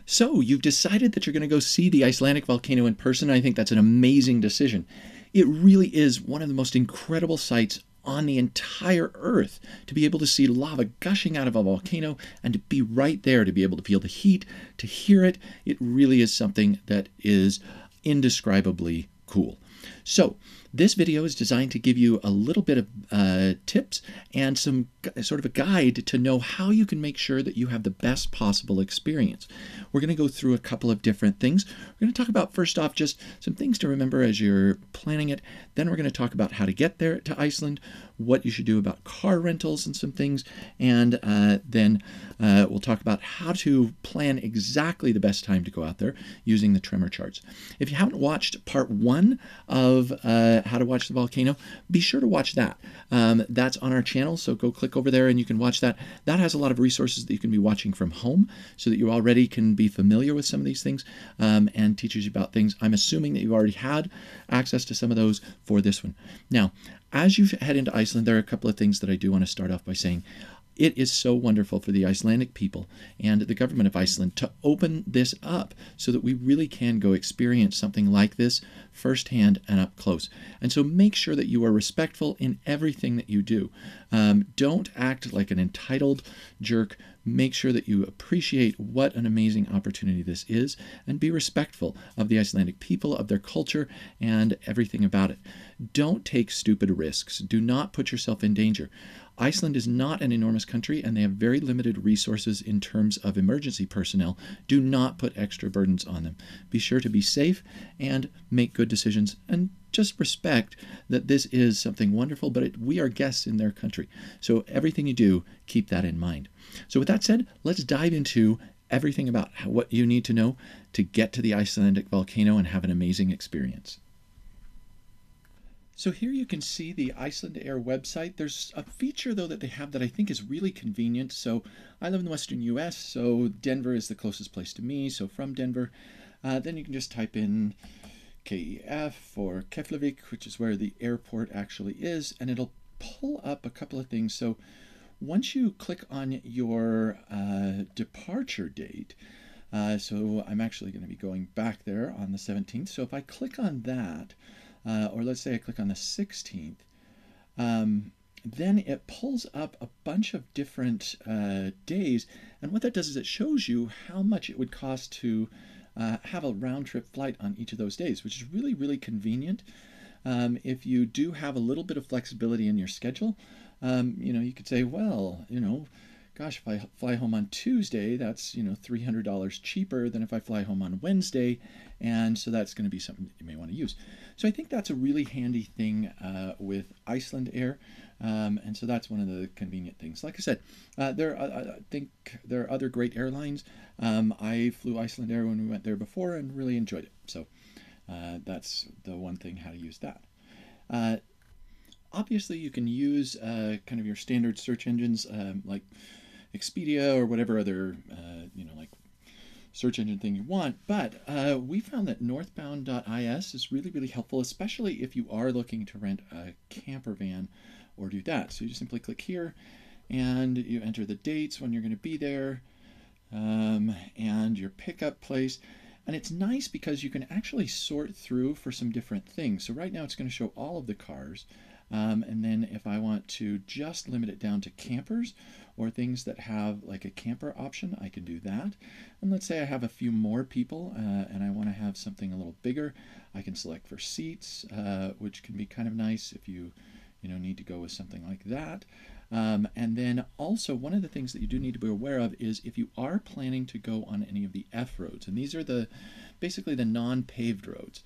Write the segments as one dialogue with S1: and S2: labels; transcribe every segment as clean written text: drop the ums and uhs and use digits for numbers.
S1: So you've decided that you're going to go see the Icelandic volcano in person. I think that's an amazing decision. It really is one of the most incredible sights on the entire earth to be able to see lava gushing out of a volcano and to be right there, to be able to feel the heat, to hear it. It really is something that is indescribably cool. So this video is designed to give you a little bit of tips and some sort of a guide to know how you can make sure that you have the best possible experience. We're going to go through a couple of different things. We're going to talk about, first off, just some things to remember as you're planning it. Then we're going to talk about how to get there to Iceland, what you should do about car rentals and some things. And then we'll talk about how to plan exactly the best time to go out there using the Tremor charts. If you haven't watched part 1 of how to watch the volcano, be sure to watch that. That's on our channel, so go click over there and you can watch that. That has a lot of resources that you can be watching from home so that you already can be familiar with some of these things and teaches you about things. I'm assuming that you've already had access to some of those for this one. Now, as you head into Iceland, there are a couple of things that I do want to start off by saying. It is so wonderful for the Icelandic people and the government of Iceland to open this up so that we really can go experience something like this firsthand and up close. And so make sure that you are respectful in everything that you do. Don't act like an entitled jerk. Make sure that you appreciate what an amazing opportunity this is and be respectful of the Icelandic people, of their culture, and everything about it. Don't take stupid risks. Do not put yourself in danger. Iceland is not an enormous country and they have very limited resources in terms of emergency personnel. Do not put extra burdens on them. Be sure to be safe and make good decisions and just respect that this is something wonderful, but we are guests in their country. So everything you do, keep that in mind. So with that said, let's dive into everything about what you need to know to get to the Icelandic volcano and have an amazing experience. So here you can see the IcelandAir website. There's a feature though that they have that I think is really convenient. So I live in the western US, so Denver is the closest place to me. So from Denver, then you can just type in KEF or Keflavik, which is where the airport actually is, and it'll pull up a couple of things. So once you click on your departure date, so I'm actually going to be going back there on the 17th. So if I click on that, or let's say I click on the 16th, then it pulls up a bunch of different days. And what that does is it shows you how much it would cost to have a round-trip flight on each of those days, which is really, really convenient. If you do have a little bit of flexibility in your schedule, you could say, well, gosh, if I fly home on Tuesday, that's, $300 cheaper than if I fly home on Wednesday. And so that's going to be something that you may want to use. So I think that's a really handy thing with IcelandAir. And so that's one of the convenient things. Like I said, I think there are other great airlines. I flew IcelandAir when we went there before and really enjoyed it. So that's the one thing, how to use that. Obviously, you can use kind of your standard search engines like Expedia or whatever other, like search engine thing you want. But we found that northbound.is is really, really helpful, especially if you are looking to rent a camper van or do that. So you just simply click here and you enter the dates when you're going to be there and your pickup place. And it's nice because you can actually sort through for some different things. So right now it's going to show all of the cars. And then if I want to just limit it down to campers or things that have like a camper option, I can do that. And let's say I have a few more people and I want to have something a little bigger. I can select for seats, which can be kind of nice if you need to go with something like that. And then also one of the things that you do need to be aware of is if you are planning to go on any of the F roads, and these are basically the non-paved roads.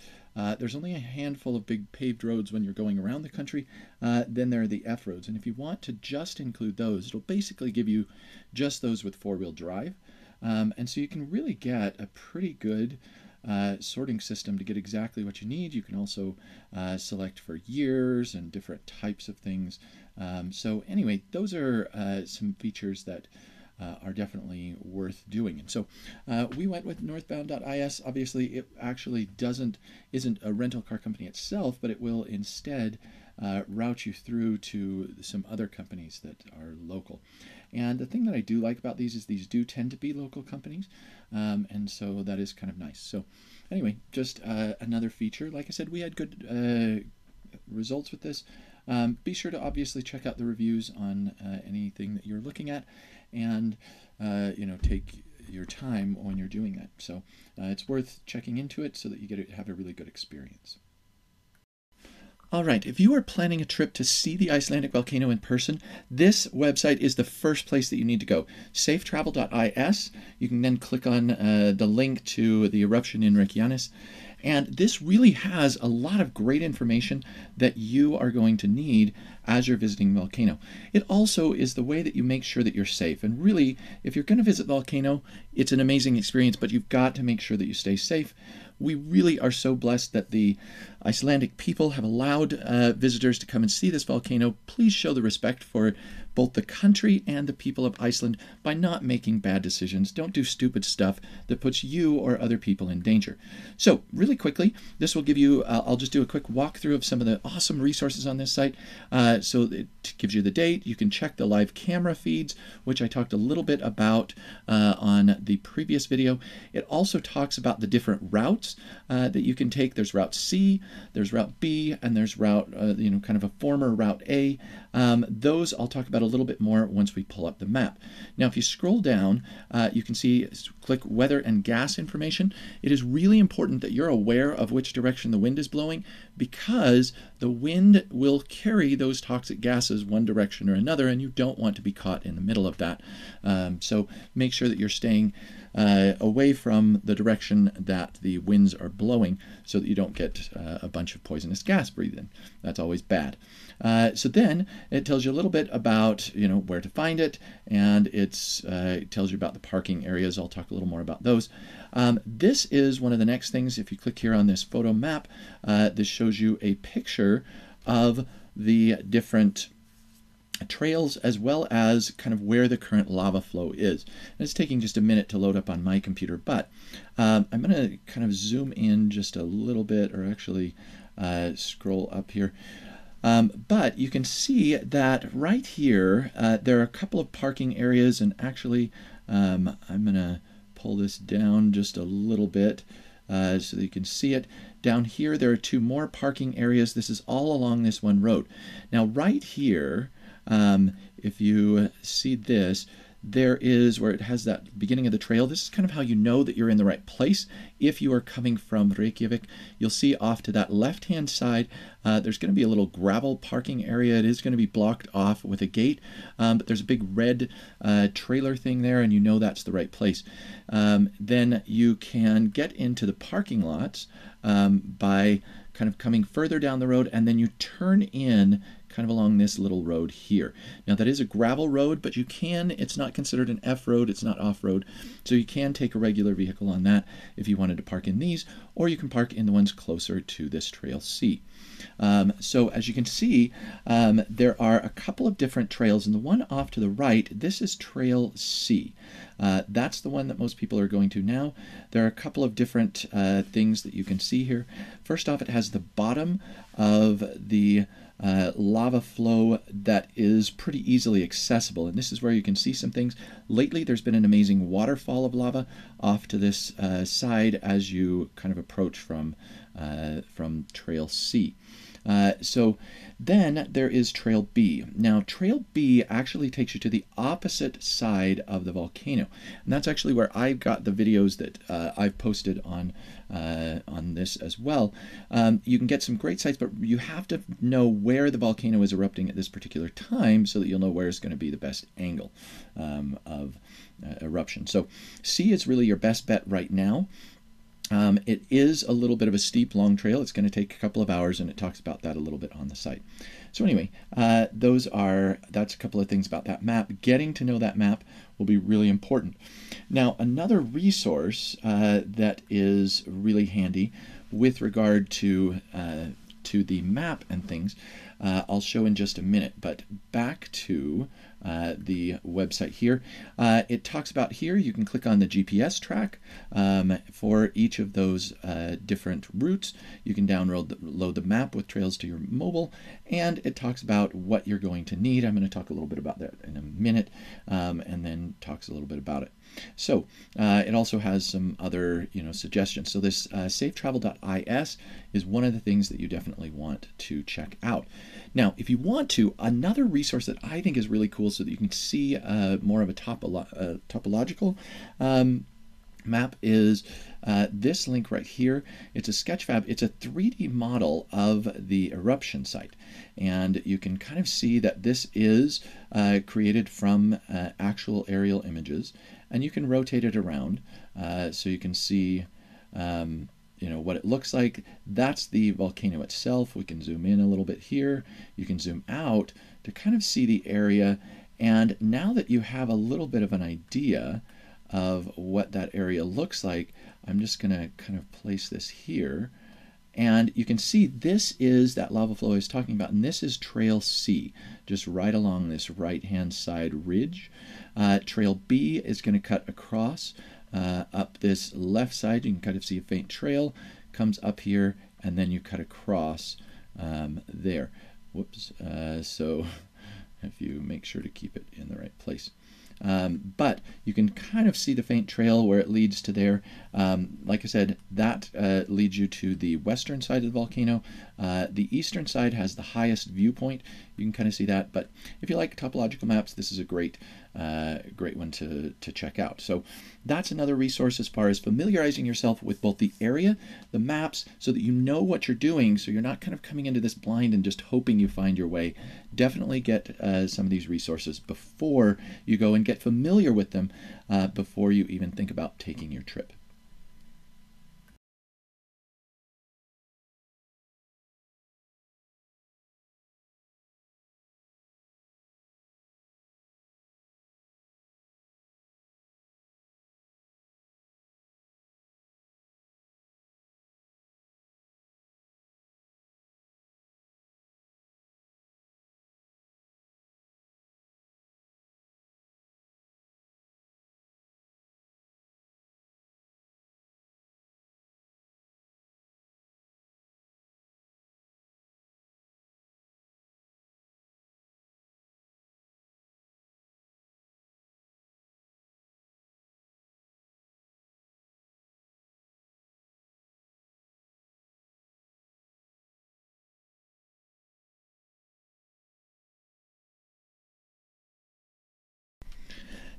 S1: There's only a handful of big paved roads when you're going around the country. Then there are the F roads. And if you want to just include those, it'll basically give you just those with four-wheel drive. And so you can really get a pretty good sorting system to get exactly what you need. You can also select for years and different types of things. So anyway, those are some features that are definitely worth doing. And so we went with northbound.is. Obviously, it actually isn't a rental car company itself, but it will instead route you through to some other companies that are local. And the thing that I do like about these is these do tend to be local companies, and so that is kind of nice. So anyway, just another feature. Like I said, we had good results with this. Be sure to obviously check out the reviews on anything that you're looking at, and take your time when you're doing that. So it's worth checking into it so that you have a really good experience. All right, if you are planning a trip to see the Icelandic volcano in person, this website is the first place that you need to go. Safetravel.is. You can then click on the link to the eruption in Reykjanes. And this really has a lot of great information that you are going to need as you're visiting the volcano. It also is the way that you make sure that you're safe. And really, if you're going to visit the volcano, it's an amazing experience, but you've got to make sure that you stay safe. We really are so blessed that the Icelandic people have allowed visitors to come and see this volcano. Please show the respect for both the country and the people of Iceland by not making bad decisions. Don't do stupid stuff that puts you or other people in danger. So really quickly, this will give you, I'll just do a quick walkthrough of some of the awesome resources on this site. So it gives you the date. You can check the live camera feeds, which I talked a little bit about on the previous video. It also talks about the different routes that you can take. There's Route C, there's Route B, and there's Route, kind of a former Route A. Those I'll talk about a little bit more once we pull up the map. Now, if you scroll down, you can see, click weather and gas information. It is really important that you're aware of which direction the wind is blowing, because the wind will carry those toxic gases one direction or another, and you don't want to be caught in the middle of that. So make sure that you're staying away from the direction that the winds are blowing so that you don't get a bunch of poisonous gas breathed in. That's always bad. So then it tells you a little bit about where to find it, and it tells you about the parking areas. I'll talk a little more about those. This is one of the next things. If you click here on this photo map, this shows you a picture of the different trails as well as kind of where the current lava flow is. And it's taking just a minute to load up on my computer, but I'm going to kind of zoom in just a little bit, or actually scroll up here. But you can see that right here there are a couple of parking areas, and actually I'm going to pull this down just a little bit so that you can see it. Down here there are two more parking areas. This is all along this one road. Now right here, if you see this, there is where it has that beginning of the trail. This is kind of how you know that you're in the right place. If you are coming from Reykjavik, you'll see off to that left-hand side, there's going to be a little gravel parking area. It is going to be blocked off with a gate, but there's a big red trailer thing there, and you know that's the right place. Then you can get into the parking lots by kind of coming further down the road, and then you turn in kind of along this little road here. Now that is a gravel road, but it's not considered an F road, it's not off-road, so you can take a regular vehicle on that if you wanted to park in these, or you can park in the ones closer to this Trail C. So as you can see, there are a couple of different trails, and the one off to the right, this is Trail C. That's the one that most people are going to now. There are a couple of different things that you can see here. First off, it has the bottom of the lava flow that is pretty easily accessible, and this is where you can see some things. Lately there's been an amazing waterfall of lava off to this side as you kind of approach from Trail C. So then there is Trail B. Now Trail B actually takes you to the opposite side of the volcano, and that's actually where I've got the videos that I've posted on this as well. You can get some great sites, but you have to know where the volcano is erupting at this particular time so that you'll know where is going to be the best angle of eruption. So C is really your best bet right now. It is a little bit of a steep, long trail. It's going to take a couple of hours, and it talks about that a little bit on the site. So anyway, that's a couple of things about that map. Getting to know that map will be really important. Now, another resource that is really handy with regard to the map and things, I'll show in just a minute. But back to the website here. It talks about here, you can click on the GPS track for each of those different routes. You can download the map with trails to your mobile, and it talks about what you're going to need. I'm going to talk a little bit about that in a minute, and then talks a little bit about it. So it also has some other suggestions. So this safetravel.is is one of the things that you definitely want to check out. Now, if you want to, another resource that I think is really cool so that you can see more of a topological map is this link right here. It's a Sketchfab. It's a 3D model of the eruption site. And you can kind of see that this is created from actual aerial images. And you can rotate it around so you can see what it looks like. That's the volcano itself. We can zoom in a little bit here. You can zoom out to kind of see the area. And now that you have a little bit of an idea of what that area looks like, I'm just going to kind of place this here. And you can see this is that lava flow I was talking about, and this is Trail C, just right along this right-hand side ridge. Trail B is going to cut across up this left side. You can kind of see a faint trail, comes up here, and then you cut across there. Whoops. So if you make sure to keep it in the right place. But you can kind of see the faint trail where it leads to there. Like I said, that leads you to the western side of the volcano. The eastern side has the highest viewpoint. You can kind of see that. But if you like topological maps, this is a great one to check out. So that's another resource as far as familiarizing yourself with both the area, the maps, so that you know what you're doing, so you're not kind of coming into this blind and just hoping you find your way. Definitely get some of these resources before you go and get familiar with them before you even think about taking your trip.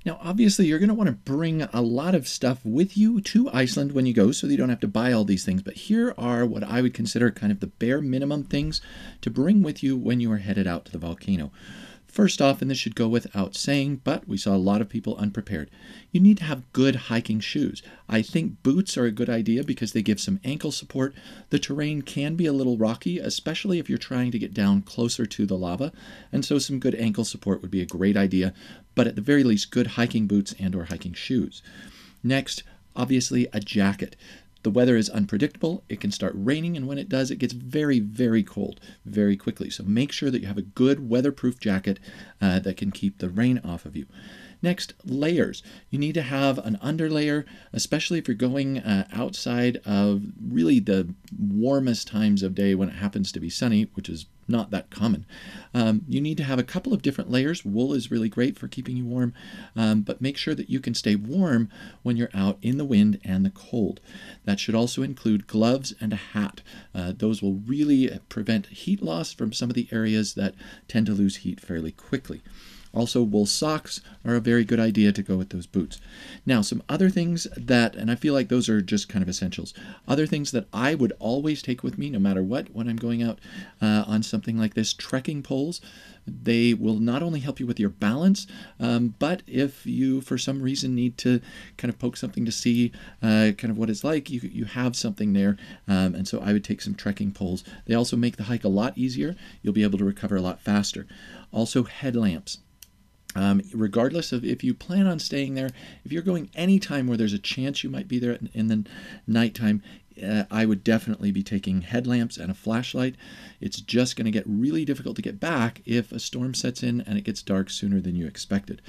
S1: Now, obviously, you're going to want to bring a lot of stuff with you to Iceland when you go so that you don't have to buy all these things. But here are what I would consider kind of the bare minimum things to bring with you when you are headed out to the volcano. First off, and this should go without saying, but we saw a lot of people unprepared, you need to have good hiking shoes. I think boots are a good idea because they give some ankle support. The terrain can be a little rocky, especially if you're trying to get down closer to the lava, and so some good ankle support would be a great idea, but at the very least, good hiking boots and or hiking shoes. Next, obviously, a jacket. The weather is unpredictable. It can start raining, and when it does, it gets very, very cold very quickly. So make sure that you have a good weatherproof jacket that can keep the rain off of you. Next, layers. You need to have an underlayer, especially if you're going outside of really the warmest times of day when it happens to be sunny, which is not that common. You need to have a couple of different layers. Wool is really great for keeping you warm, but make sure that you can stay warm when you're out in the wind and the cold. That should also include gloves and a hat. Those will really prevent heat loss from some of the areas that tend to lose heat fairly quickly. Also, wool socks are a very good idea to go with those boots. Now, some other things that, and I feel like those are just kind of essentials, other things that I would always take with me no matter what when I'm going out on something like this, trekking poles. They will not only help you with your balance, but if you, for some reason, need to kind of poke something to see kind of what it's like, you have something there. And so I would take some trekking poles. They also make the hike a lot easier. You'll be able to recover a lot faster. Also, headlamps. Regardless of if you plan on staying there, if you're going anytime where there's a chance you might be there in the nighttime, I would definitely be taking headlamps and a flashlight. It's just going to get really difficult to get back if a storm sets in and it gets dark sooner than you expected.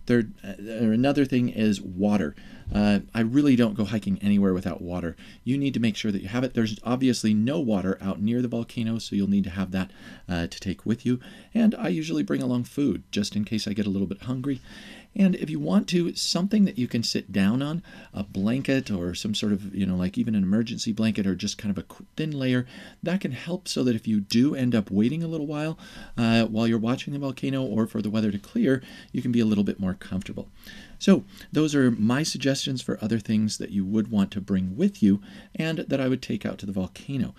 S1: Another thing is water. I really don't go hiking anywhere without water. You need to make sure that you have it. There's obviously no water out near the volcano, so you'll need to have that to take with you. And I usually bring along food, just in case I get a little bit hungry. And if you want to, something that you can sit down on, a blanket or some sort of, like even an emergency blanket or just kind of a thin layer, that can help so that if you do end up waiting a little while you're watching the volcano or for the weather to clear, you can be a little bit more comfortable. So those are my suggestions for other things that you would want to bring with you and that I would take out to the volcano.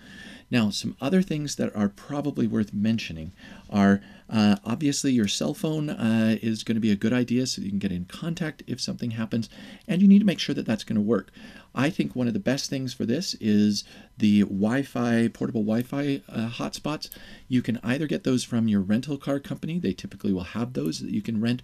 S1: Now, some other things that are probably worth mentioning are obviously your cell phone is going to be a good idea so you can get in contact if something happens, and you need to make sure that that's going to work. I think one of the best things for this is the Wi-Fi, portable Wi-Fi hotspots. You can either get those from your rental car company. They typically will have those that you can rent,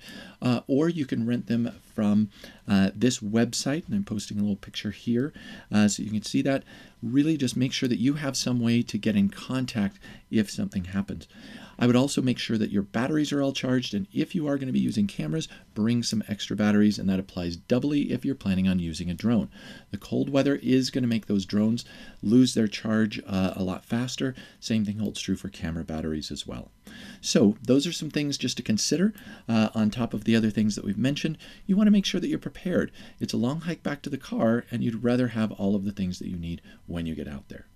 S1: or you can rent them from this website, and I'm posting a little picture here so you can see that. Really just make sure that you have some way to get in contact if something happens. I would also make sure that your batteries are all charged, and if you are going to be using cameras, bring some extra batteries, and that applies doubly if you're planning on using a drone. The cold weather is going to make those drones lose their charge a lot faster. Same thing holds true for camera batteries as well. So those are some things just to consider on top of the other things that we've mentioned. You want to make sure that you're prepared. It's a long hike back to the car, and you'd rather have all of the things that you need when you get out there.